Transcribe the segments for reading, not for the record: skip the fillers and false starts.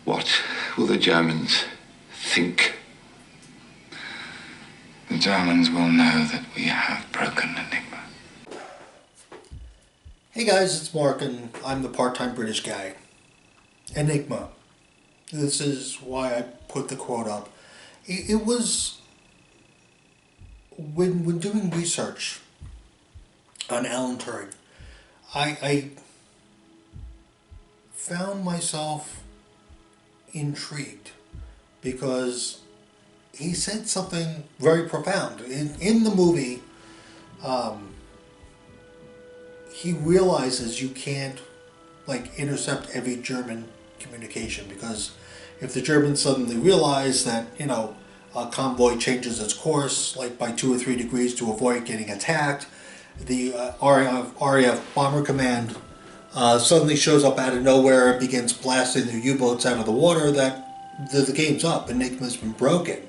What will the Germans think? The Germans will know that we have broken Enigma. Hey guys, it's Mark and I'm the part-time British guy. Enigma. This is why I put the quote up. It was when doing research on Alan Turing, I found myself intrigued because he said something very profound. In the movie, he realizes you can't intercept every German communication, because if the Germans suddenly realize that, a convoy changes its course by 2 or 3 degrees to avoid getting attacked, the RAF Bomber Command suddenly shows up out of nowhere and begins blasting their U-boats out of the water, that the game's up. Enigma's been broken.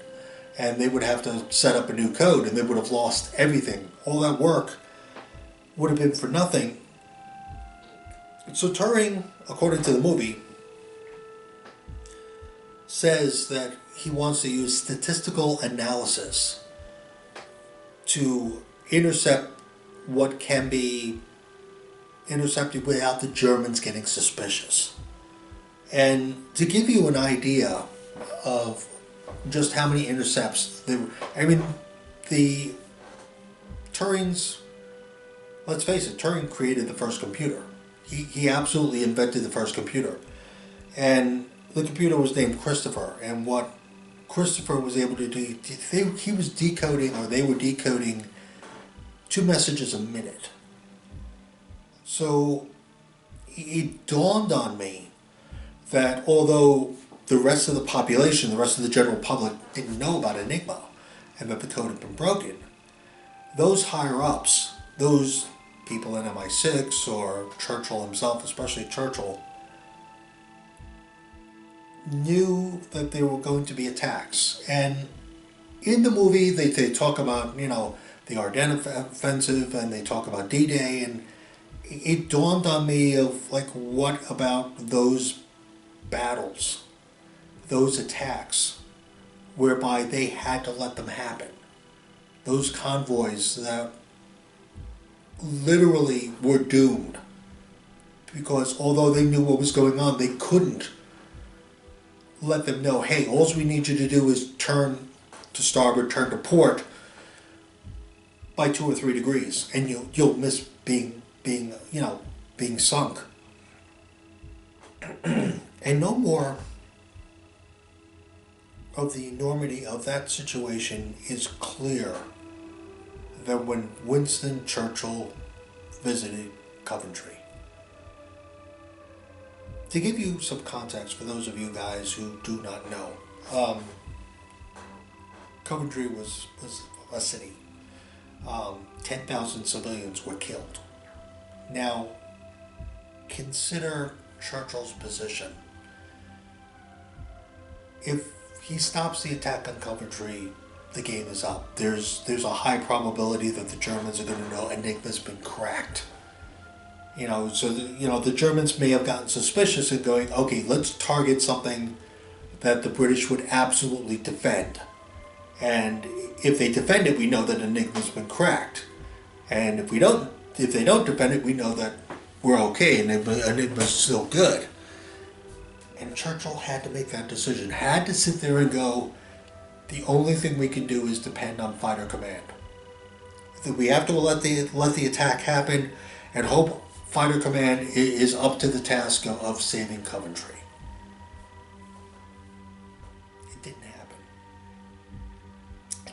And they would have to set up a new code, and they would have lost everything. All that work would have been for nothing. So Turing, according to the movie, says that he wants to use statistical analysis to intercept what can be intercepted without the Germans getting suspicious. And to give you an idea of just how many intercepts there were, the Turing's, let's face it, Turing created the first computer. He absolutely invented the first computer. And the computer was named Christopher, and what Christopher was able to do, he was decoding, or they were decoding 2 messages a minute. So it dawned on me that although the rest of the population, the rest of the general public didn't know about Enigma and that the code had been broken, those higher ups, those people in MI6 or Churchill himself, especially Churchill, knew that there were going to be attacks. And in the movie they talk about, the Ardennes offensive, and they talk about D-Day, and it dawned on me of what about those battles, those attacks, whereby they had to let them happen. Those convoys that literally were doomed, because although they knew what was going on, they couldn't let them know, hey, all we need you to do is turn to starboard, turn to port by 2 or 3 degrees, and you'll miss being sunk. And no more of the enormity of that situation is clear than when Winston Churchill visited Coventry. To give you some context for those of you guys who do not know, Coventry was a city. 10,000 civilians were killed. Now, consider Churchill's position. If he stops the attack on Coventry, the game is up. There's a high probability that the Germans are going to know Enigma's been cracked. So the Germans may have gotten suspicious and going, okay, let's target something that the British would absolutely defend. And if they defend it, we know that Enigma's been cracked. And if they don't defend it, we know that we're okay and Enigma's still good. And Churchill had to make that decision, had to sit there and go, the only thing we can do is depend on fighter command. That we have to let the attack happen and hope fighter command is up to the task of saving Coventry. It didn't happen.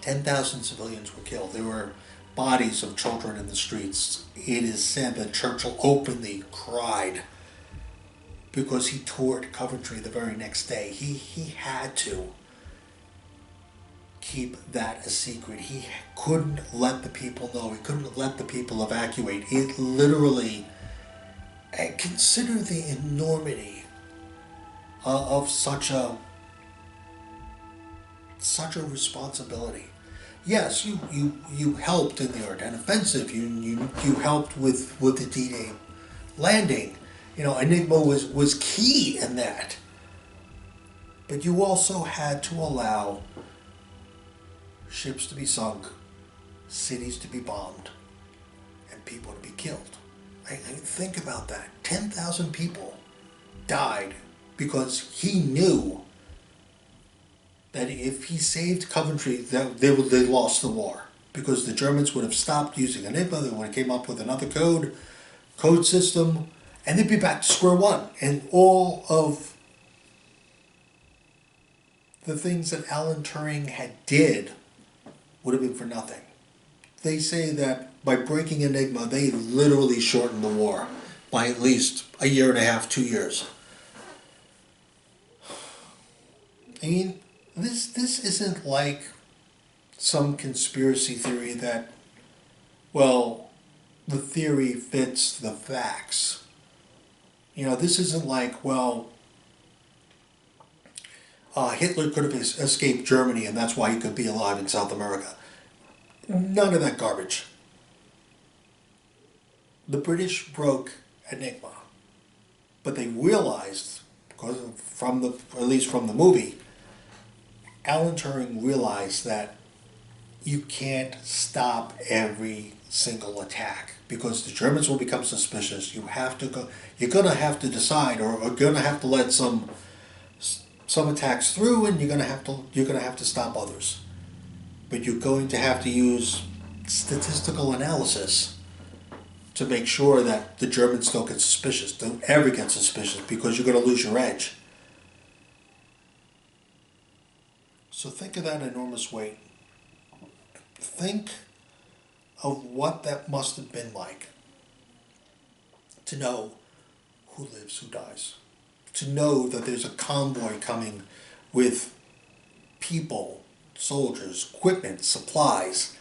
10,000 civilians were killed. There were bodies of children in the streets. It is said that Churchill openly cried because he toured Coventry the very next day. He had to keep that a secret. He couldn't let the people know. He couldn't let the people evacuate. It literally, and consider the enormity of such a responsibility. Yes, you helped in the Ardennes offensive. You helped with the D-Day landing. Enigma was key in that. But you also had to allow ships to be sunk, cities to be bombed, and people to be killed. I mean, think about that. 10,000 people died because he knew that if he saved Coventry, that they lost the war. Because the Germans would have stopped using enigma, they would have came up with another code system, and they'd be back to square one. And all of the things that Alan Turing had did would have been for nothing. They say that by breaking enigma, they literally shortened the war by at least a year and a half, 2 years. I mean, this isn't like some conspiracy theory that, well, the theory fits the facts. You know, this isn't like, well, Hitler could have escaped Germany and that's why he could be alive in South America. None of that garbage. The British broke enigma, but they realized, because at least from the movie, Alan Turing realized that you can't stop every single attack because the Germans will become suspicious. You're gonna have to decide, or gonna have to let some attacks through, and you're gonna have to stop others. But you're going to have to use statistical analysis to make sure that the Germans don't get suspicious, don't ever get suspicious, because you're going to lose your edge. So think of that enormous weight. Think of what that must have been like to know who lives, who dies. To know that there's a convoy coming with people, soldiers, equipment, supplies,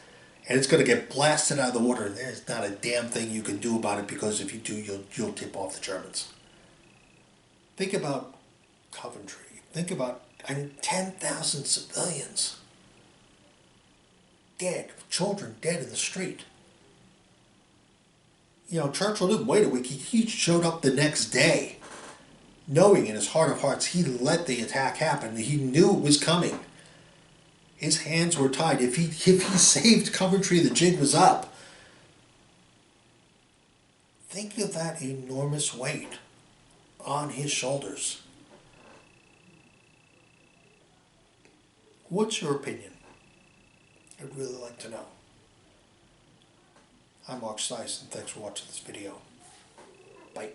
and it's going to get blasted out of the water, and there's not a damn thing you can do about it, because if you do, you'll tip off the Germans. Think about Coventry. Think about 10,000 civilians dead, children dead in the street. You know, Churchill didn't wait a week. He showed up the next day, knowing in his heart of hearts he let the attack happen. He knew it was coming. His hands were tied. If he saved Coventry, the jig was up. Think of that enormous weight on his shoulders. What's your opinion? I'd really like to know. I'm Stise, and thanks for watching this video. Bye.